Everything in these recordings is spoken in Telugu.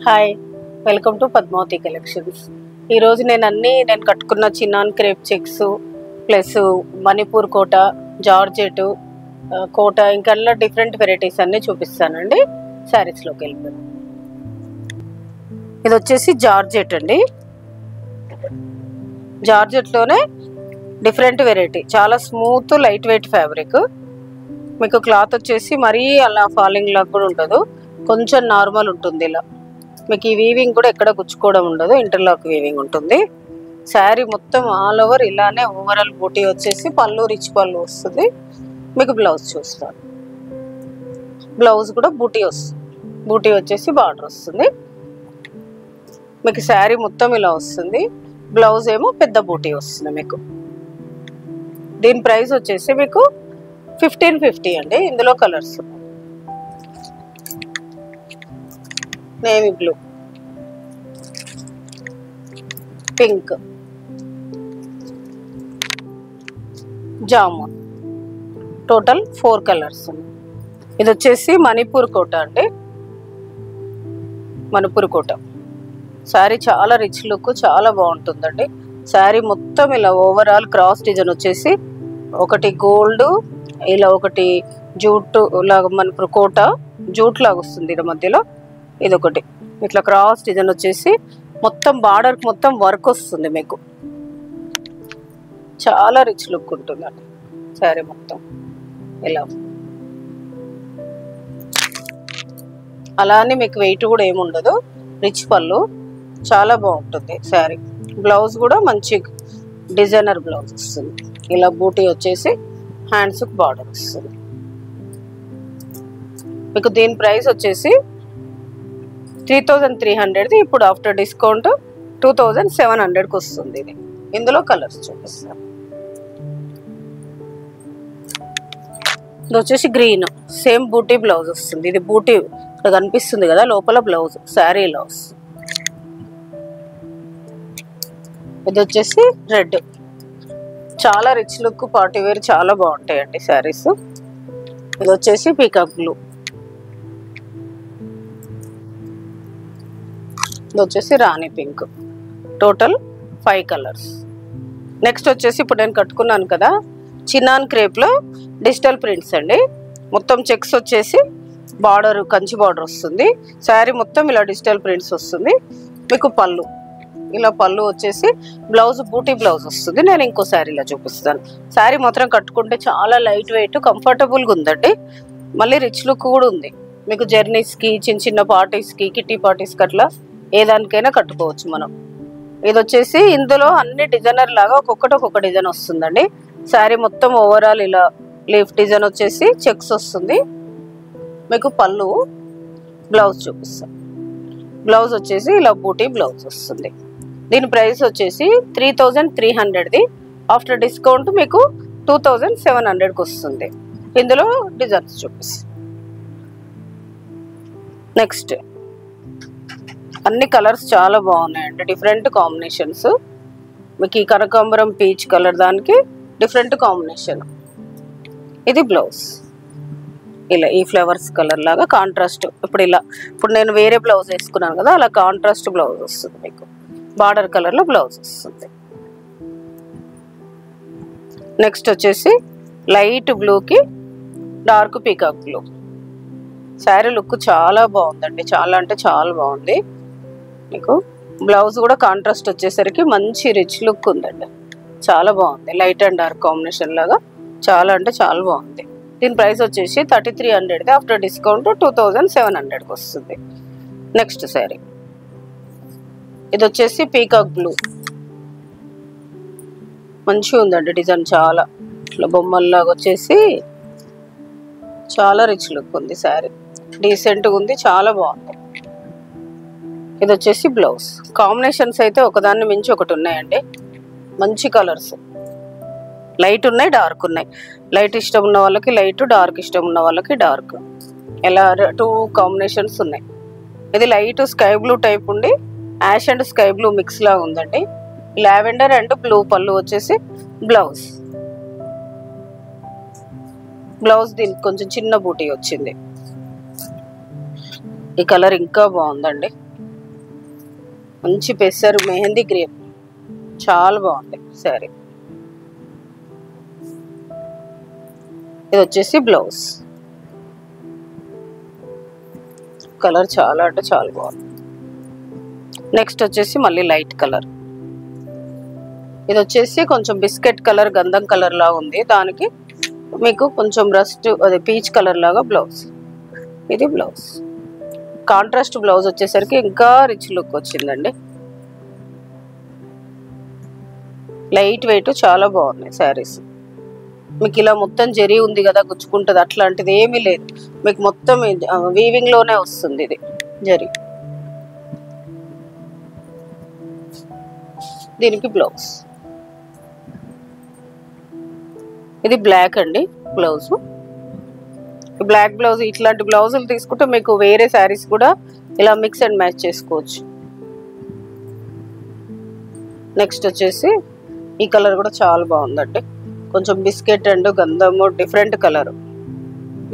Hi, welcome to Padmavati collections. ఈరోజు నేను కట్టుకున్న chinon crepe checks plus Manipur Kota, georgette Kota, ఇంకా డిఫరెంట్ వెరైటీస్ అన్నీ చూపిస్తానండి. శారీస్లోకి వెళ్ళిపోయాను. ఇది వచ్చేసి జార్జెట్ అండి. జార్జెట్లోనే డిఫరెంట్ వెరైటీ, చాలా స్మూత్ లైట్ వెయిట్ ఫ్యాబ్రిక్. మీకు క్లాత్ వచ్చేసి మరీ అలా ఫాలింగ్ లాగా కూడా ఉండదు, కొంచెం నార్మల్ ఉంటుంది. ఇలా మీకు ఈ వీవింగ్ కూడా ఎక్కడ గుచ్చుకోవడం ఉండదు, ఇంటర్లాక్ వీవింగ్ ఉంటుంది. శారీ మొత్తం ఆల్ ఓవర్ ఇలానే ఓవరాల్ బూటీ వచ్చేసి పళ్ళు రిచ్ పళ్ళు వస్తుంది. మీకు బ్లౌజ్ చూస్తాను, బ్లౌజ్ కూడా బూటీ వస్తుంది. బూటీ వచ్చేసి బార్డర్ వస్తుంది. మీకు శారీ మొత్తం ఇలా వస్తుంది, బ్లౌజ్ ఏమో పెద్ద బూటీ వస్తుంది. మీకు దీని ప్రైస్ వచ్చేసి మీకు 1550 అండి. ఇందులో colours navy blue, pink, jamun, total 4 colours. ఇది వచ్చేసి మణిపూర్ కోట అండి. మణిపూర్ కోట శారీ చాలా రిచ్ లుక్, చాలా బాగుంటుందండి. శారీ మొత్తం ఇలా ఓవరాల్ క్రాస్ డిజైన్ వచ్చేసి ఒకటి గోల్డ్, ఇలా ఒకటి జూట్ లాగా మణిపూర్ కోట జూట్ లాగా వస్తుంది. ఇది మధ్యలో ఇది ఒకటి ఇట్లా క్రాస్ డిజైన్ వచ్చేసి మొత్తం బార్డర్ మొత్తం వర్క్ వస్తుంది. మీకు చాలా రిచ్ లుక్ ఉంటుందండి శారీ మొత్తం ఇలా. అలానే మీకు వెయిట్ కూడా ఏముండదు, రిచ్ పళ్ళు, చాలా బాగుంటుంది శారీ. బ్లౌజ్ కూడా మంచి డిజైనర్ బ్లౌజ్ వస్తుంది. ఇలా బూటీ వచ్చేసి హ్యాండ్స్కి బార్డర్ వస్తుంది. మీకు దీని ప్రైస్ వచ్చేసి 3300. ఇప్పుడు ఆఫ్టర్ డిస్కౌంట్ 2700కి వస్తుంది. ఇది ఇందులో కలర్స్ చూపిస్తాను. ఇది వచ్చేసి గ్రీన్, సేమ్ బూటీ బ్లౌజ్ వస్తుంది. ఇది బూటీ ఇక్కడ కనిపిస్తుంది కదా, లోపల బ్లౌజ్ శారీ ఇలా వస్తుంది. ఇది వచ్చేసి రెడ్, చాలా రిచ్ లుక్, పార్టీ వేర్, చాలా బాగుంటాయండి శారీస్. ఇది వచ్చేసి పీకాక్ బ్లూ, ఇది వచ్చేసి రాణి పింక్. Total 5 colours. నెక్స్ట్ వచ్చేసి ఇప్పుడు నేను కట్టుకున్నాను కదా, చిన్నాన్ క్రేప్లో డిజిటల్ ప్రింట్స్ అండి. మొత్తం చెక్స్ వచ్చేసి బార్డర్ కంచి బార్డర్ వస్తుంది. శారీ మొత్తం ఇలా డిజిటల్ ప్రింట్స్ వస్తుంది. మీకు పళ్ళు ఇలా పళ్ళు వచ్చేసి బ్లౌజ్ బూటీ బ్లౌజ్ వస్తుంది. నేను ఇంకో శారీలో చూపిస్తాను. శారీ మాత్రం కట్టుకుంటే చాలా లైట్ వెయిట్, కంఫర్టబుల్గా ఉందండి. మళ్ళీ రిచ్ లుక్ కూడా ఉంది. మీకు జర్నీస్కి, చిన్న చిన్న పార్టీస్కి, కిట్టి పార్టీస్కి అట్లా ఏ దానికైనా కట్టుకోవచ్చు మనం. ఇది వచ్చేసి ఇందులో అన్ని డిజైనర్ లాగా ఒక్కొక్క డిజైన్ వస్తుందండి. శారీ మొత్తం ఓవరాల్ ఇలా లీఫ్ డిజైన్ వచ్చేసి చెక్స్ వస్తుంది. మీకు పళ్ళు, బ్లౌజ్ చూపిస్తాం. బ్లౌజ్ వచ్చేసి ఇలా బూటీ బ్లౌజ్ వస్తుంది. దీని ప్రైస్ వచ్చేసి 3300ది. ఆఫ్టర్ డిస్కౌంట్ మీకు 2700కి వస్తుంది. ఇందులో డిజైన్స్ చూపిస్తాం. నెక్స్ట్ అన్ని కలర్స్ చాలా బాగున్నాయండి, డిఫరెంట్ కాంబినేషన్స్. మీకు ఈ కనకాంబరం పీచ్ కలర్ దానికి డిఫరెంట్ కాంబినేషన్. ఇది బ్లౌజ్ ఇలా ఈ ఫ్లవర్స్ కలర్ లాగా కాంట్రాస్ట్. ఇప్పుడు నేను వేరే బ్లౌజ్ వేసుకున్నాను కదా, అలా కాంట్రాస్ట్ బ్లౌజ్ వస్తుంది. మీకు బార్డర్ కలర్లో బ్లౌజ్ వస్తుంది. నెక్స్ట్ వచ్చేసి లైట్ బ్లూకి dark peacock blue. Sari look చాలా బాగుందండి, చాలా అంటే చాలా బాగుంది. మీకు బ్లౌజ్ కూడా కాంట్రాస్ట్ వచ్చేసరికి మంచి రిచ్ లుక్ ఉందండి, చాలా బాగుంది. లైట్ అండ్ డార్క్ కాంబినేషన్ లాగా చాలా అంటే చాలా బాగుంది. దీని ప్రైస్ వచ్చేసి 3300ది. ఆఫ్టర్ డిస్కౌంట్ 2700కి వస్తుంది. నెక్స్ట్ శారీ ఇది వచ్చేసి పీకాక్ బ్లూ, మంచిగా ఉందండి డిజైన్, చాలా ఇట్లా బొమ్మల్లాగా వచ్చేసి చాలా రిచ్ లుక్ ఉంది. శారీ డీసెంట్గా ఉంది, చాలా బాగుంది. ఇది వచ్చేసి బ్లౌజ్. కాంబినేషన్స్ అయితే ఒకదాన్ని మించి ఒకటి ఉన్నాయండి, మంచి కలర్స్. లైట్ ఉన్నాయి, డార్క్ ఉన్నాయి. లైట్ ఇష్టం ఉన్న వాళ్ళకి లైట్, డార్క్ ఇష్టం ఉన్న వాళ్ళకి డార్క్, ఇలా 2 కాంబినేషన్స్ ఉన్నాయి. ఇది లైట్ స్కై బ్లూ టైప్ ఉండి ash and sky blue mix లాగా ఉందండి. లావెండర్ అండ్ బ్లూ పళ్ళు వచ్చేసి బ్లౌజ్. బ్లౌజ్ దీనికి కొంచెం చిన్న బూటీ వచ్చింది. ఈ కలర్ ఇంకా బాగుందండి, మంచి పెసరు మెహందీ గ్రీన్, చాలా బాగుంది శారీ. ఇది వచ్చేసి బ్లౌజ్. కలర్ చాలా అంటే చాలా బాగుంది. నెక్స్ట్ వచ్చేసి మళ్ళీ లైట్ కలర్. ఇది వచ్చేసి కొంచెం బిస్కెట్ కలర్, గంధం కలర్ లాగా ఉంది. దానికి మీకు కొంచెం రస్ట్ అదే పీచ్ కలర్ లాగా బ్లౌజ్. ఇది బ్లౌజ్. కాంట్రాస్ట్ బ్లౌజ్ వచ్చేసరికి ఇంకా రిచ్ లుక్ వచ్చిందండి. లైట్ వెయిట్, చాలా బాగున్నాయి శారీస్. మీకు ఇలా మొత్తం జరీ ఉంది కదా, గుచ్చుకుంటుంది, అట్లాంటిది ఏమీ లేదు. మీకు మొత్తం వీవింగ్ లోనే వస్తుంది ఇది జరీ. దీనికి బ్లౌజ్. ఇది బ్లాక్ అండి బ్లౌజ్. Black blouse. ఇట్లాంటి బ్లౌజులు తీసుకుంటే మీకు వేరే శారీస్ కూడా ఇలా మిక్స్ అండ్ మ్యాచ్ చేసుకోవచ్చు. నెక్స్ట్ వచ్చేసి ఈ కలర్ కూడా చాలా బాగుందండి. కొంచెం బిస్కెట్ అండ్ గంధము, డిఫరెంట్ కలర్.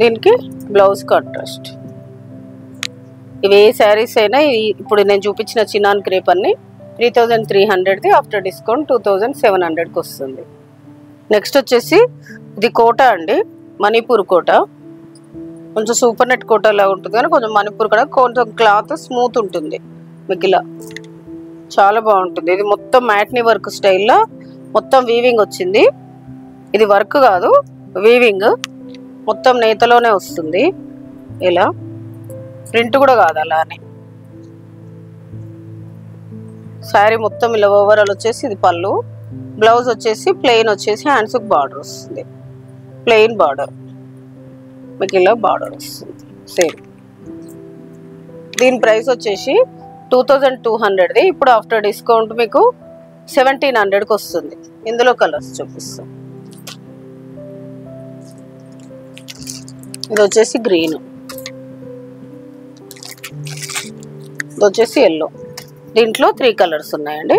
దీనికి బ్లౌజ్ కాంట్రాస్ట్. ఇవి ఏ శారీస్ అయినా ఇప్పుడు నేను చూపించిన చినాన్ క్రేప్ అన్ని 3300ది, ఆఫ్టర్ డిస్కౌంట్ 2700కి వస్తుంది. నెక్స్ట్ వచ్చేసి ఇది కోట అండి, మణిపూర్ కోట. కొంచెం సూపర్ నెట్ కోట లాగా ఉంటుంది కానీ కొంచెం మణిపూర్ కూడా కొంచెం క్లాత్ స్మూత్ ఉంటుంది. మీకు ఇలా చాలా బాగుంటుంది. ఇది మొత్తం మ్యాట్నీ వర్క్ స్టైల్లో మొత్తం వీవింగ్ వచ్చింది. ఇది వర్క్ కాదు, వీవింగ్. మొత్తం నేతలోనే వస్తుంది. ఇలా ప్రింట్ కూడా కాదు, అలానే శారీ మొత్తం ఇలా ఓవరాల్ వచ్చేసి ఇది పళ్ళు. బ్లౌజ్ వచ్చేసి ప్లెయిన్ వచ్చేసి హ్యాండ్స్కి బార్డర్ వస్తుంది. ప్లెయిన్ బార్డర్, మీకు ఇలా బార్డర్ వస్తుంది సేమ్. దీని ప్రైస్ వచ్చేసి 2200ది. ఇప్పుడు ఆఫ్టర్ డిస్కౌంట్ మీకు 1700కి వస్తుంది. ఇందులో కలర్స్ చూపిస్తాం. ఇది వచ్చేసి గ్రీన్, ఇది వచ్చేసి ఎల్లో. దీంట్లో 3 కలర్స్ ఉన్నాయండి.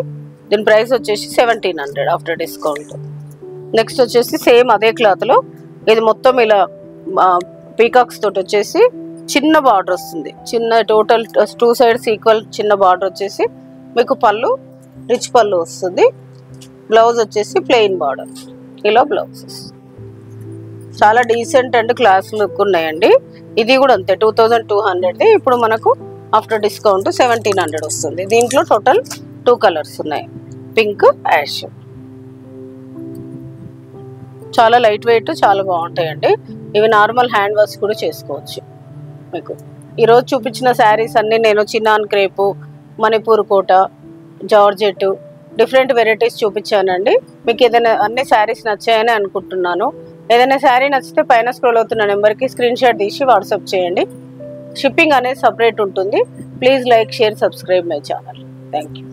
దీని ప్రైస్ వచ్చేసి 1700 ఆఫ్టర్ డిస్కౌంట్. నెక్స్ట్ వచ్చేసి సేమ్ అదే క్లాత్లో ఇది మొత్తం ఇలా పీకాక్స్ తోటి వచ్చేసి చిన్న బార్డర్ వస్తుంది. చిన్న టోటల్ 2 సైడ్స్ ఈక్వల్ చిన్న బార్డర్ వచ్చేసి మీకు పళ్ళు రిచ్ పళ్ళు వస్తుంది. బ్లౌజ్ వచ్చేసి ప్లెయిన్ బార్డర్. ఇలా బ్లౌజెస్ చాలా డీసెంట్ అండ్ క్లాస్ లుక్ ఉన్నాయండి. ఇది కూడా అంతే 2200ది. ఇప్పుడు మనకు ఆఫ్టర్ డిస్కౌంట్ 1700 వస్తుంది. దీంట్లో టోటల్ 2 కలర్స్ ఉన్నాయి, పింక్, యాష్. చాలా లైట్ వెయిట్, చాలా బాగుంటాయండి. ఇవి నార్మల్ హ్యాండ్ వర్క్స్ కూడా చేసుకోవచ్చు. మీకు ఈరోజు చూపించిన శారీస్ అన్నీ నేను chinon crepe, Manipur Kota, georgette, different varieties చూపించానండి. మీకు ఏదైనా అన్ని శారీస్ నచ్చాయని అనుకుంటున్నాను. ఏదైనా శారీ నచ్చితే పైన స్క్రోల్ అవుతున్న నెంబర్కి స్క్రీన్ షాట్ తీసి వాట్సాప్ చేయండి. షిప్పింగ్ అనేది సపరేట్ ఉంటుంది. Please like, share, subscribe my channel. Thank you.